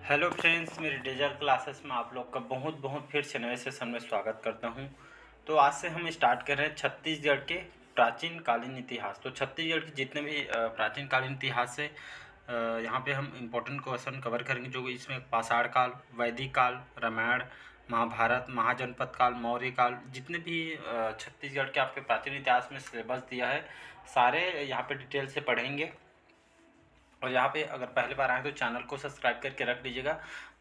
Hello friends, मेरे digital classes में आप लोग का बहुत बहुत फिर से नए सेशन में स्वागत करता हूं। तो आज से हम स्टार्ट कर रहे हैं छत्तीसगढ़ के प्राचीन कालीन इतिहास। तो छत्तीसगढ़ के जितने भी प्राचीन कालीन इतिहास है, यहाँ पे हम इम्पोर्टेंट क्वेश्चन कवर करेंगे, जो इसमें पाषाण काल, वैदिक काल, रामायण, महाभारत, महाजनपद काल, मौर्य काल, जितने भी छत्तीसगढ़ के आपके प्राचीन इतिहास में सिलेबस दिया है, सारे यहाँ पे डिटेल से पढ़ेंगे। और यहाँ पे अगर पहली बार आए तो चैनल को सब्सक्राइब करके रख लीजिएगा,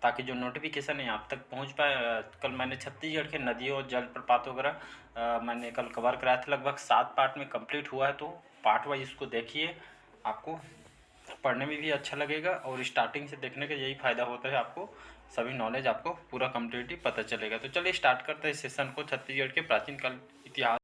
ताकि जो नोटिफिकेशन है आप तक पहुँच पाए। कल मैंने छत्तीसगढ़ के नदियों और जलप्रपात वगैरह मैंने कल कवर कराया था, लगभग 7 पार्ट में कंप्लीट हुआ है। तो पार्ट वाइज इसको देखिए, आपको पढ़ने में भी अच्छा लगेगा और स्टार्टिंग से देखने का यही फ़ायदा होता है, आपको सभी नॉलेज आपको पूरा कम्प्लीटली पता चलेगा। तो चलिए स्टार्ट करते हैं इस सेशन को, छत्तीसगढ़ के प्राचीन काल इतिहास।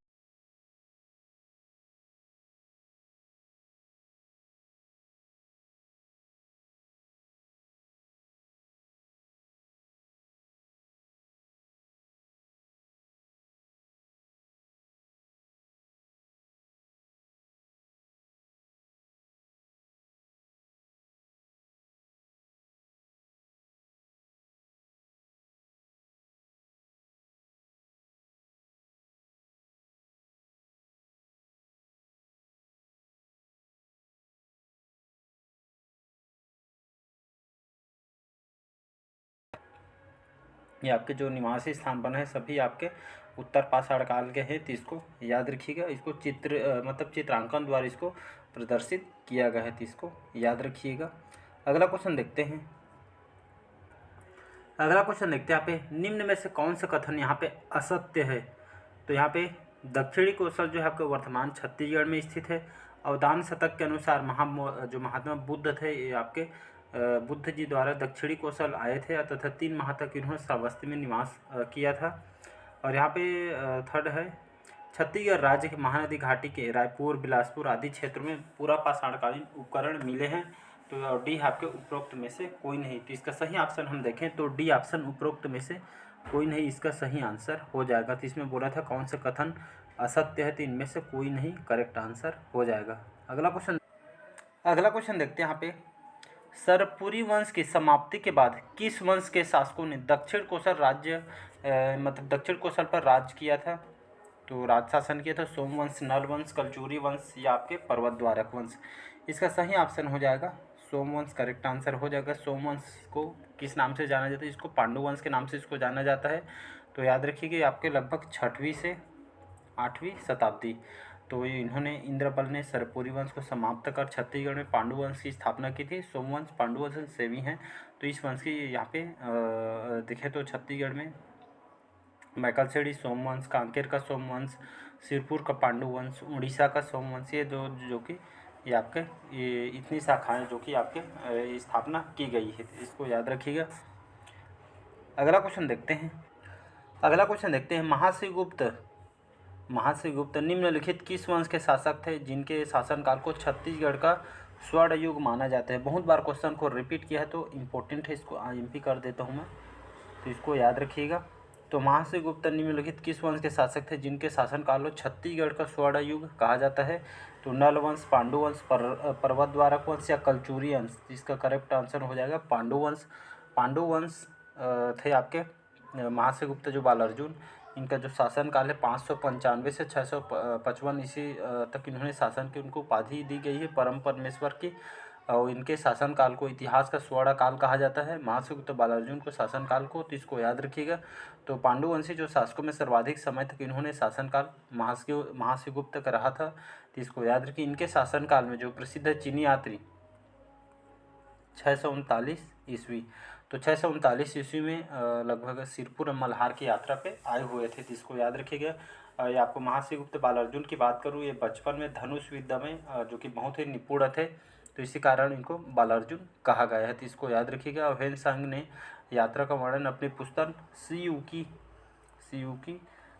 ये आपके जो निवासी स्थान बने हैं सभी आपके उत्तर पाषाण काल के हैं, तो इसको याद रखिएगा। इसको मतलब चित्रांकन द्वारा इसको प्रदर्शित किया गया है, तो इसको याद रखिएगा। अगला क्वेश्चन देखते हैं। यहाँ पे निम्न में से कौन सा कथन यहाँ पे असत्य है। तो यहाँ पे दक्षिणी कौशल जो है आपके वर्तमान छत्तीसगढ़ में स्थित है। अवदान शतक के अनुसार जो महात्मा बुद्ध थे, ये आपके बुद्ध जी द्वारा दक्षिणी कौशल आए थे तथा 3 माह तक इन्होंने श्रावस्ती में निवास किया था। और यहाँ पे थर्ड है, छत्तीसगढ़ राज्य के महानदी घाटी के रायपुर, बिलासपुर आदि क्षेत्रों में पूरा पाषाणकालीन उपकरण मिले हैं। तो डी आपके उपरोक्त में से कोई नहीं। तो इसका सही ऑप्शन हम देखें तो डी ऑप्शन उपरोक्त में से कोई नहीं इसका सही आंसर हो जाएगा। तो इसमें बोला था कौन सा कथन असत्य है, तो इनमें से कोई नहीं करेक्ट आंसर हो जाएगा। अगला क्वेश्चन देखते हैं यहाँ पे। सरपुरी वंश की समाप्ति के बाद किस वंश के शासकों ने दक्षिण कोसल राज्य मतलब दक्षिण कोसल पर राज किया था। तो राज शासन किया था सोमवंश, नल वंश, कलचुरी वंश या आपके पर्वतद्वारक वंश। इसका सही ऑप्शन हो जाएगा सोमवंश करेक्ट आंसर हो जाएगा। सोमवंश को किस नाम से जाना जाता है, इसको पांडुवंश के नाम से इसको जाना जाता है। तो याद रखिए आपके लगभग 6वीं से 8वीं शताब्दी। तो ये इन्होंने इंद्रबल ने सरपुरी वंश को समाप्त कर छत्तीसगढ़ में पांडु वंश की स्थापना की थी। सोमवंश पांडु वंश से भी हैं, तो इस वंश की यहाँ पे देखें तो छत्तीसगढ़ में मैकलसेड़ी सोमवंश, कांकेर का सोमवंश, सिरपुर का पांडु वंश, उड़ीसा का सोमवंश, ये जो कि ये आपके ये इतनी शाखाएं जो कि आपके स्थापना की गई है, इसको याद रखिएगा। अगला क्वेश्चन देखते हैं। महाश्रीगुप्त निम्नलिखित किस वंश के शासक थे जिनके शासनकाल को छत्तीसगढ़ का स्वर्ण युग माना जाता है। बहुत बार क्वेश्चन को रिपीट किया है तो इम्पोर्टेंट है, इसको आईएमपी कर देता हूँ मैं, तो इसको याद रखिएगा। तो महाश्रीगुप्त निम्नलिखित किस वंश के शासक थे जिनके शासनकाल को छत्तीसगढ़ का स्वर्ण युग कहा जाता है। तो नल वंश, पांडु वंश, पर्वतद्वारक वंश या कलचुरी वंश। इसका करेक्ट आंसर हो जाएगा पांडु वंश थे आपके महाश्रीगुप्त जो बालार्जुन, इनका जो शासनकाल है 595 से 655 ईस्वी तक इन्होंने शासन की उनको उपाधि दी गई है परम परमेश्वर की। और इनके शासनकाल को इतिहास का स्वर्ण काल कहा जाता है, महाश्रीगुप्त बालार्जुन को शासनकाल को, तो इसको याद रखिएगा। तो पांडुवंशी जो शासकों में सर्वाधिक समय तक इन्होंने शासनकाल महाश्रीगुप्त का रहा था, तो इसको याद रखिए। इनके शासनकाल में जो प्रसिद्ध चीनी यात्री 639 ईस्वी, तो 639 ईस्वी में लगभग सिरपुर और मल्हार की यात्रा पे आए हुए थे, तो इसको याद रखिएगा। ये आपको महाश्रीगुप्त बालार्जुन की बात करूँ, ये बचपन में धनुष विद्या में जो कि बहुत ही निपुण थे, तो इसी कारण इनको बालार्जुन कहा गया है, तो इसको याद रखिएगा। और ह्वेन-सांग ने यात्रा का वर्णन अपनी पुस्तक सी यू की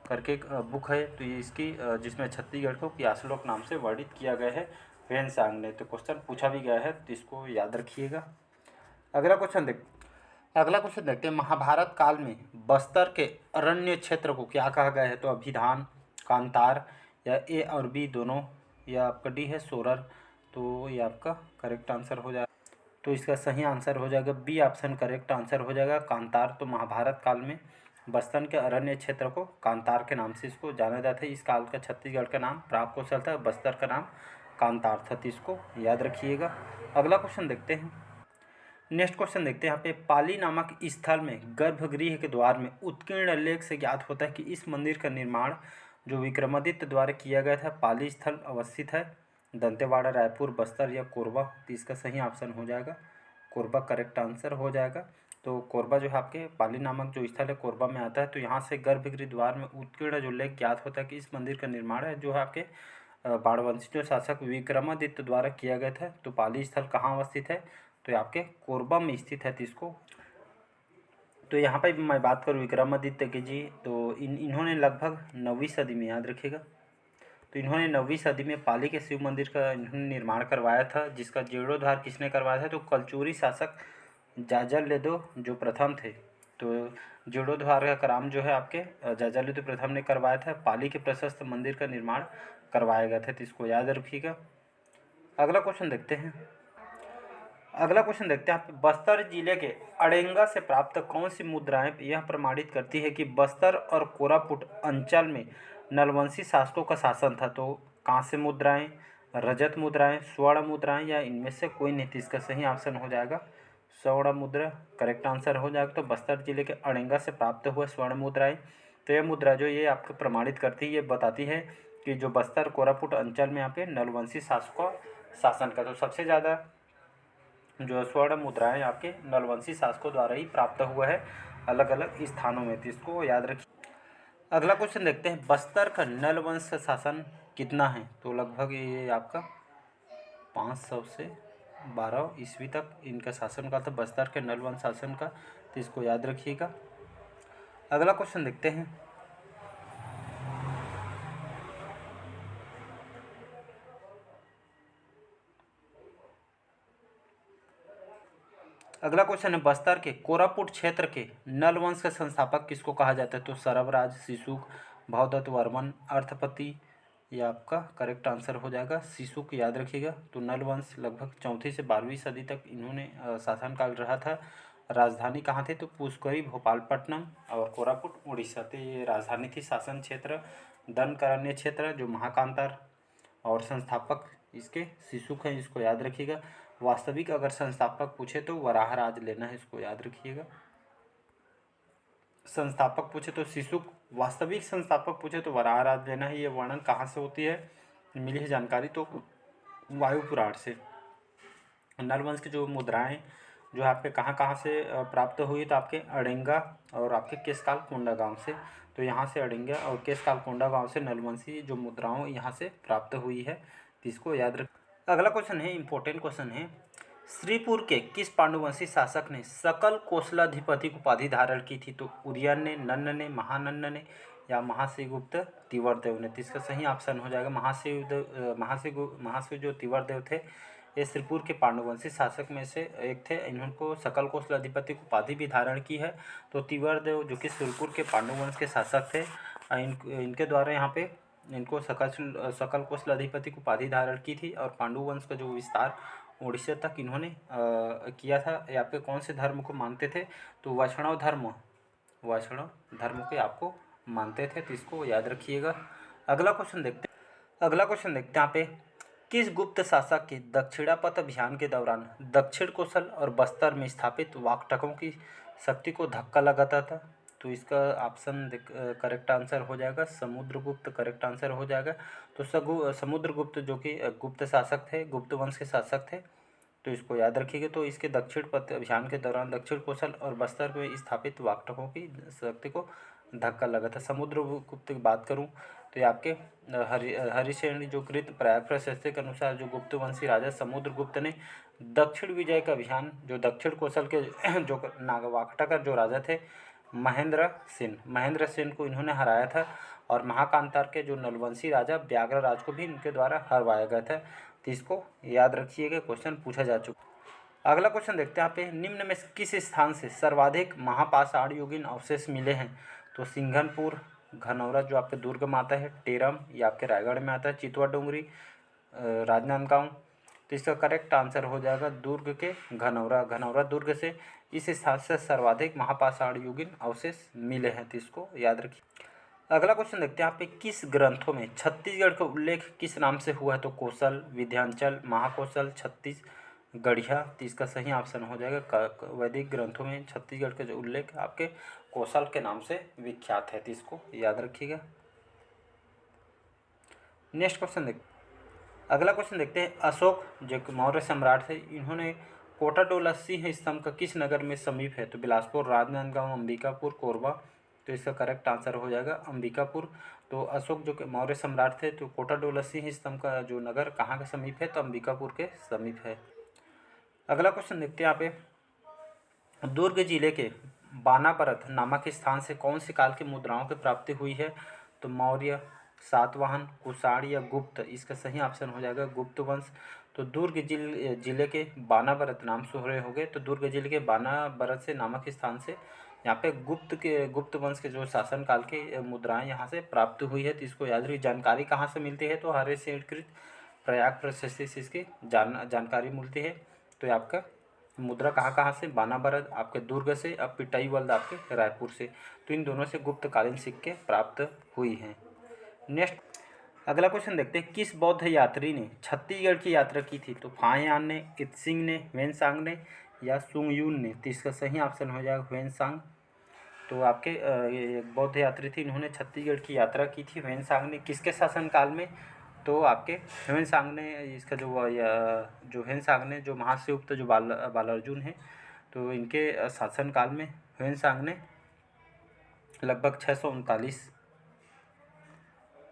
करके एक बुक है, तो ये इसकी जिसमें छत्तीसगढ़ को प्यासलोक नाम से वर्णित किया गया है ह्वेन-सांग ने, तो क्वेश्चन पूछा भी गया है, तो इसको याद रखिएगा। अगला क्वेश्चन देखते हैं। महाभारत काल में बस्तर के अरण्य क्षेत्र को क्या कहा गया है। तो अभिधान, कांतार या ए और बी दोनों, या आपका डी है सोरर। तो ये आपका करेक्ट आंसर हो जाएगा। तो इसका सही आंसर हो जाएगा बी ऑप्शन करेक्ट आंसर हो जाएगा कांतार। तो महाभारत काल में बस्तर के अरण्य क्षेत्र को कांतार के नाम से इसको जाना जाता है। इस काल का छत्तीसगढ़ का नाम प्राग कौशल था, बस्तर का नाम कांतार था। तो इसको याद रखिएगा। अगला क्वेश्चन देखते हैं। नेक्स्ट क्वेश्चन देखते हैं यहाँ पे, पाली नामक स्थल में गर्भगृह के द्वार में उत्कीर्ण लेख से ज्ञात होता है कि इस मंदिर का निर्माण जो विक्रमादित्य द्वारा किया गया था। पाली स्थल अवस्थित है दंतेवाड़ा, रायपुर, बस्तर या कोरबा। तो इसका सही ऑप्शन हो जाएगा कोरबा करेक्ट आंसर हो जाएगा। तो कोरबा जो है आपके पाली नामक जो स्थल है कोरबा में आता है। तो यहाँ से गर्भगृह द्वार में उत्कीर्ण जो लेख ज्ञात होता है कि इस मंदिर का निर्माण है जो है आपके बाणवंशी जो शासक विक्रमादित्य द्वारा किया गया था। तो पाली स्थल कहाँ अवस्थित है, तो ये आपके कोरबा में स्थित है। तो इसको तो यहाँ पे मैं बात करूँ विक्रमादित्य की जी, तो इन्होंने लगभग 9वीं सदी में, याद रखिएगा, तो इन्होंने 9वीं सदी में पाली के शिव मंदिर का इन्होंने निर्माण करवाया था, जिसका जीर्णोद्धार किसने करवाया था, तो कलचुरी शासक जाजलदेव जो प्रथम थे। तो जीर्णोद्धार का काम जो है आपके जाजलदेव प्रथम ने करवाया था। पाली के प्रशस्त मंदिर का निर्माण करवाया गया था। तो इसको याद रखिएगा। अगला क्वेश्चन देखते हैं। अगला क्वेश्चन देखते हैं आप, बस्तर जिले के अड़ेंगा से प्राप्त कौन सी मुद्राएं यह प्रमाणित करती है कि बस्तर और कोरापुट अंचल में नलवंशी शासकों का शासन था। तो कांस्य मुद्राएं, रजत मुद्राएं, स्वर्ण मुद्राएं या इनमें से कोई नहीं। इसका सही ऑप्शन हो जाएगा स्वर्ण मुद्रा करेक्ट आंसर हो जाएगा। तो बस्तर जिले के अड़ेंगा से प्राप्त हुए स्वर्ण मुद्राएं, तो यह मुद्रा जो ये आपको प्रमाणित करती है, ये बताती है कि जो बस्तर कोरापुट अंचल में यहाँ पे नलवंशी शासकों का शासन का। तो सबसे ज़्यादा जो स्वर्ण मुद्राएं आपके नलवंशी शासकों द्वारा ही प्राप्त हुआ है अलग अलग स्थानों में। तो इसको याद रखिए। अगला क्वेश्चन देखते हैं, बस्तर का नलवंश शासन कितना है, तो लगभग ये आपका 500 से 12 ईस्वी तक इनका शासन काल था बस्तर के नलवंश शासन का। तो इसको याद रखिएगा। अगला क्वेश्चन देखते हैं। अगला क्वेश्चन है, बस्तर के कोरापुट क्षेत्र के नलवंश का संस्थापक किसको कहा जाता है, तो सरवराज, शिशुक, भवदत्त वर्मन, अर्थपति, ये आपका करेक्ट आंसर हो जाएगा शिशुक, याद रखिएगा। तो नलवंश लगभग 4वीं से 12वीं सदी तक इन्होंने शासनकाल रहा था। राजधानी कहाँ थे, तो पुष्करी, भोपालपट्टनम और कोरापुट उड़ीसा। तो ये राजधानी थी। शासन क्षेत्र दनकरण्य क्षेत्र जो महाकांतार, और संस्थापक इसके शिशुक हैं, इसको याद रखिएगा। वास्तविक अगर संस्थापक पूछे तो वराहराज लेना है, इसको याद रखिएगा। संस्थापक पूछे तो शिशुक, वास्तविक संस्थापक पूछे तो वराहराज लेना है। ये वर्णन कहाँ से होती है, मिली है जानकारी तो वायु पुराण से। नलवंश की जो मुद्राएं जो आपके कहाँ कहाँ से प्राप्त हुई, तो आपके अड़ेंगा और आपके केशकाल कोंडा गांव से। तो यहाँ से अड़ेंगा और केशकाल कोंडा गांव से नलवंशी जो मुद्राओं यहाँ से प्राप्त हुई है। तो इसको याद रख। अगला क्वेश्चन है, इंपॉर्टेंट क्वेश्चन है, श्रीपुर के किस पांडुवंशी शासक ने सकल कोसलाधिपति को उपाधि धारण की थी, तो उदयन ने, नन्न ने, महानन्न ने या महाशिवगुप्त तिवर्देव ने। तो इसका सही ऑप्शन हो जाएगा महाशिव जो तिवर्देव थे, ये श्रीपुर के पांडुवंशी शासक में से एक थे। इनको सकल कोसलाधिपति को उपाधि भी धारण की है। तो तिवर्देव जो कि श्रीपुर के पांडुवंश के शासक थे, इनके द्वारा यहाँ पे इनको सकल कोसलाधिपति को उपाधि धारण की थी। और पांडुवंश का जो विस्तार उड़ीसा तक इन्होंने किया था। ये आपके कौन से धर्म को मानते थे, तो वैष्णव धर्म के आपको मानते थे। तो इसको याद रखिएगा। अगला क्वेश्चन देखते हैं यहाँ पे, किस गुप्त शासक के दक्षिणापथ अभियान के दौरान दक्षिण कौशल और बस्तर में स्थापित वाकटकों की शक्ति को धक्का लगाता था। तो इसका ऑप्शन करेक्ट आंसर हो जाएगा समुद्रगुप्त, करेक्ट आंसर हो जाएगा। तो समुद्रगुप्त जो कि गुप्त शासक थे, गुप्त वंश के शासक थे। तो इसको याद रखिएगा। तो इसके दक्षिण पथ अभियान के दौरान दक्षिण कौशल और बस्तर में स्थापित वाकटकों की शक्ति को धक्का लगा था। समुद्रगुप्त की बात करूं तो ये आपके हरिश्रेणी जो कृत प्रयाग प्रशस्ति के अनुसार जो गुप्त वंशी राजा समुद्रगुप्त ने दक्षिण विजय का अभियान, जो दक्षिण कौशल के जो वाकटक जो राजा थे महेंद्र सेन को इन्होंने हराया था। और महाकांतार के जो नलवंशी राजा व्याघ्रराज को भी इनके द्वारा हरवाया गया था। तो इसको याद रखिएगा, क्वेश्चन पूछा जा चुका। अगला क्वेश्चन देखते हैं यहाँ पे, निम्न में किस स्थान से सर्वाधिक महापाषाण युगीन अवशेष मिले हैं, तो सिंघनपुर, घनौरा जो आपके दुर्ग में आता है, टेरम ये आपके रायगढ़ में आता है, चितवा डोंगरी, राजनांदगांव। तो इसका करेक्ट आंसर हो जाएगा दुर्ग के घनौरा। घनौरा दुर्ग से इस स्थान से सर्वाधिक महापाषाण युगीन अवशेष मिले हैं, तो इसको याद रखिए। अगला क्वेश्चन देखते हैं यहाँ पे, किस ग्रंथों में छत्तीसगढ़ का उल्लेख किस नाम से हुआ है? तो कौशल, विंध्याचल, महाकौशल, छत्तीसगढ़िया। तो इसका सही ऑप्शन हो जाएगा वैदिक ग्रंथों में छत्तीसगढ़ का जो उल्लेख आपके कौशल के नाम से विख्यात है, तो इसको याद रखिएगा। नेक्स्ट क्वेश्चन देखते अगला क्वेश्चन देखते हैं, अशोक जो मौर्य सम्राट थे, इन्होंने कोटाडोला सिंह स्तंभ का किस नगर में समीप है? तो बिलासपुर, राजनांदगांव, अंबिकापुर, कोरबा। तो इसका करेक्ट आंसर हो जाएगा अंबिकापुर। तो अशोक जो मौर्य सम्राट थे, तो कोटाडोला सिंह स्तंभ का जो नगर कहाँ के समीप है? तो अंबिकापुर के समीप है। अगला क्वेश्चन देखते हैं यहाँ पे, दुर्ग जिले के बानाबरत नामक स्थान से कौन सी काल की मुद्राओं की प्राप्ति हुई है? तो मौर्य, सातवाहन, कुषाण या गुप्त। इसका सही ऑप्शन हो जाएगा गुप्त वंश। तो दुर्ग जिले के बानाबरत नाम से हो रहे होंगे, तो दुर्ग जिले के बानाबरत से नामक स्थान से यहाँ पे गुप्त वंश के जो शासन काल की मुद्राएं यहाँ से प्राप्त हुई है, तो इसको याद रखिए। जानकारी कहाँ से मिलती है? तो हरिशंकृत प्रयाग प्रशस्ति से इसकी जानकारी मिलती है। तो ये आपका मुद्रा कहाँ से? बानाबरत आपके दुर्ग से, अब पिटाईवल्द आपके रायपुर से। तो इन दोनों से गुप्तकालीन सिक्के प्राप्त हुई हैं। नेक्स्ट अगला क्वेश्चन देखते हैं, किस बौद्ध यात्री ने छत्तीसगढ़ की यात्रा की थी? तो फाहियान ने, इत्सिंग ने, वेनसांग ने या सुंगयून ने। तो इसका सही ऑप्शन हो जाएगा वेनसांग। तो आपके ये बौद्ध यात्री थी, इन्होंने छत्तीसगढ़ की यात्रा की थी। वेनसांग ने किसके शासनकाल में? तो आपके वेनसांग ने इसका जो वेनसांग ने जो महाशिवगुप्त जो बालार्जुन है, तो इनके शासनकाल में वेनसांग ने लगभग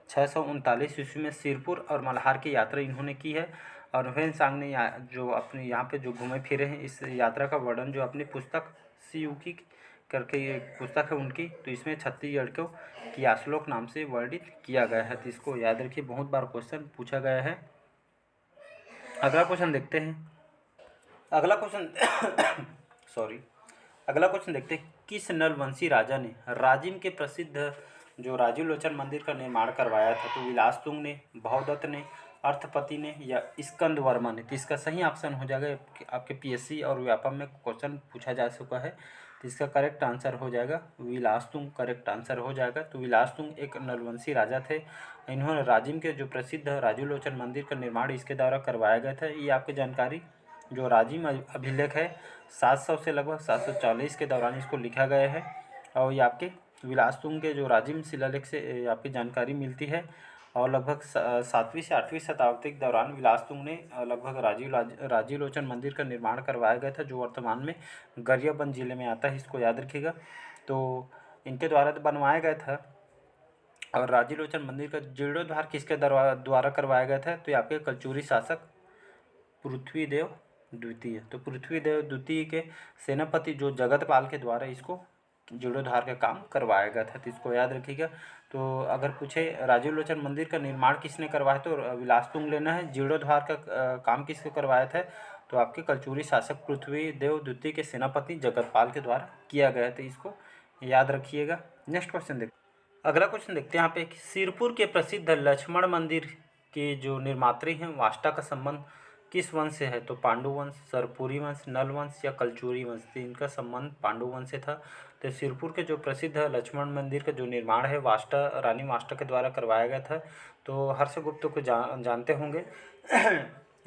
639 ईस्वी में सिरपुर और मल्हार की यात्रा इन्होंने की है। और वेनसांग ने जो अपने यहाँ पे जो घूमे फिरे हैं, इस यात्रा का वर्णन जो अपनी पुस्तक सियुकी करके एक पुस्तक है उनकी, तो इसमें छत्तीसगढ़ को कियाश्लोक नाम से वर्णित किया गया है। तो इसको याद रखिए, बहुत बार क्वेश्चन पूछा गया है। अगला क्वेश्चन देखते हैं, अगला क्वेश्चन देखते हैं, किस नलवंशी राजा ने राजिम के प्रसिद्ध जो राजीव लोचन मंदिर का निर्माण करवाया था? तो विलासतुंग ने, भवदत्त ने, अर्थपति ने या स्कंद वर्मा ने। तो इसका सही ऑप्शन हो जाएगा, आपके पीएससी और व्यापम में क्वेश्चन पूछा जा चुका है। तो इसका करेक्ट आंसर हो जाएगा विलासतुंग, करेक्ट आंसर हो जाएगा। तो विलासतुंग एक नलवंशी राजा थे, इन्होंने राजिम के जो प्रसिद्ध राजीव लोचन मंदिर का निर्माण इसके द्वारा करवाया गया था। ये आपकी जानकारी जो राजिम अभिलेख है 700 से लगभग 740 के दौरान इसको लिखा गया है। और ये आपके विलासतुंग के जो राजिम शिलालेख से आपकी जानकारी मिलती है। और लगभग 7वीं से 8वीं शताब्दी के दौरान विलासतुंग ने लगभग राजीव लोचन मंदिर का निर्माण करवाया गया था, जो वर्तमान में गरियाबंद जिले में आता है, इसको याद रखिएगा। तो इनके द्वारा बनवाया गया था। और राजीव लोचन मंदिर का जीर्णोद्धार किसके द्वारा करवाया गया था? तो ये आपके कलचुरी शासक पृथ्वीदेव द्वितीय। तो पृथ्वीदेव द्वितीय के सेनापति जो जगतपाल के द्वारा इसको जीर्णोद्धार का काम करवाया गया था, तो इसको याद रखिएगा। तो अगर पूछे राजीव लोचन मंदिर का निर्माण किसने करवाया, तो विलासतुंग लेना है। जीर्णोद्धार का काम किसने करवाया था? तो आपके कलचुरी शासक पृथ्वीदेव द्वितीय के सेनापति जगतपाल के द्वारा किया गया, तो इसको याद रखिएगा। नेक्स्ट क्वेश्चन अगला क्वेश्चन देखते हैं यहाँ पे, सिरपुर के प्रसिद्ध लक्ष्मण मंदिर के जो निर्मात्री हैं वाष्टा का संबंध किस वंश से है? तो पांडु वंश, सरपुरी वंश, नल वंश या कलचुरी वंश। तो इनका संबंध पांडु वंश से था। तो सिरपुर के जो प्रसिद्ध लक्ष्मण मंदिर का जो निर्माण है रानी वाष्टा के द्वारा करवाया गया था। तो हर्षगुप्त को जानते होंगे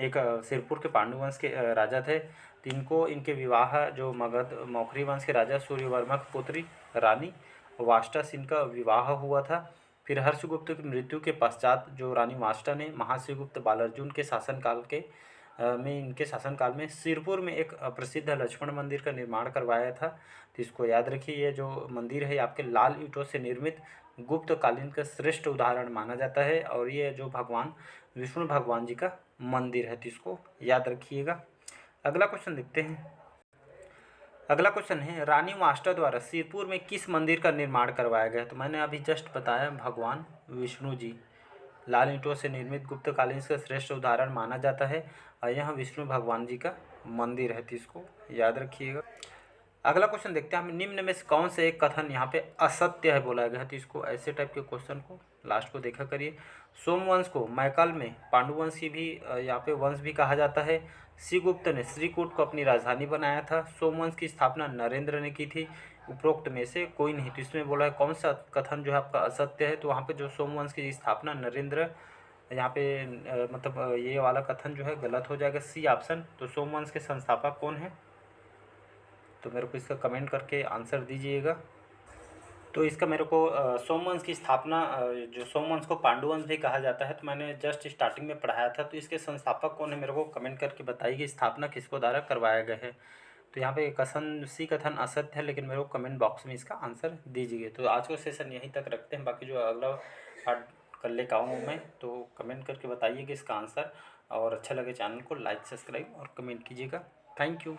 एक सिरपुर के पांडु वंश के राजा थे। तो इनको इनके विवाह जो मगध मौखरी वंश के राजा सूर्यवर्मा की पुत्री रानी वाष्टा से इनका विवाह हुआ था। फिर हर्षगुप्त की मृत्यु के पश्चात जो रानी वाष्टा ने महाशिवगुप्त बालार्जुन के शासनकाल इनके शासनकाल में सिरपुर में एक प्रसिद्ध लक्ष्मण मंदिर का निर्माण करवाया था। तो इसको याद रखिए, ये जो मंदिर है आपके लाल ईंटों से निर्मित गुप्तकालीन का श्रेष्ठ उदाहरण माना जाता है। और ये जो भगवान विष्णु भगवान जी का मंदिर है, तो इसको याद रखिएगा। अगला क्वेश्चन देखते हैं, अगला क्वेश्चन है, रानी वाष्टा द्वारा सिरपुर में किस मंदिर का निर्माण करवाया गया? तो मैंने अभी जस्ट बताया, भगवान विष्णु जी लाल ईंटों से निर्मित गुप्तकालीन का श्रेष्ठ उदाहरण माना जाता है। और यह विष्णु भगवान जी का मंदिर है, तो इसको याद रखिएगा। अगला क्वेश्चन देखते हैं हम, निम्न में से कौन से एक कथन यहाँ पे असत्य है बोला गया है। तो इसको ऐसे टाइप के क्वेश्चन को लास्ट को देखा करिए। सोमवंश को मैकाल में पांडुवंश की भी यहाँ पे वंश भी कहा जाता है। श्रीगुप्त ने श्रीकूट को अपनी राजधानी बनाया था। सोमवंश की स्थापना नरेंद्र ने की थी। उपरोक्त में से कोई नहीं। तो इसमें बोला है कौन सा कथन जो है आपका असत्य है। तो वहाँ पे जो सोमवंश की स्थापना नरेंद्र, यहाँ पे मतलब ये वाला कथन जो है गलत हो जाएगा, सी ऑप्शन। तो सोमवंश के संस्थापक कौन है, तो मेरे को इसका कमेंट करके आंसर दीजिएगा। तो इसका मेरे को सोमवंश की स्थापना, जो सोमवंश को पांडुवंश भी कहा जाता है, तो मैंने जस्ट स्टार्टिंग में पढ़ाया था। तो इसके संस्थापक कौन है मेरे को कमेंट करके बताइए कि स्थापना किसको द्वारा करवाया गया है। तो यहाँ पे कथन असत्य है, लेकिन मेरे को कमेंट बॉक्स में इसका आंसर दीजिए। तो आज का सेशन यहीं तक रखते हैं, बाकी जो अगला पार्ट कर लेकर आऊँ मैं, तो कमेंट करके बताइए कि इसका आंसर। और अच्छा लगे चैनल को लाइक सब्सक्राइब और कमेंट कीजिएगा। Thank you.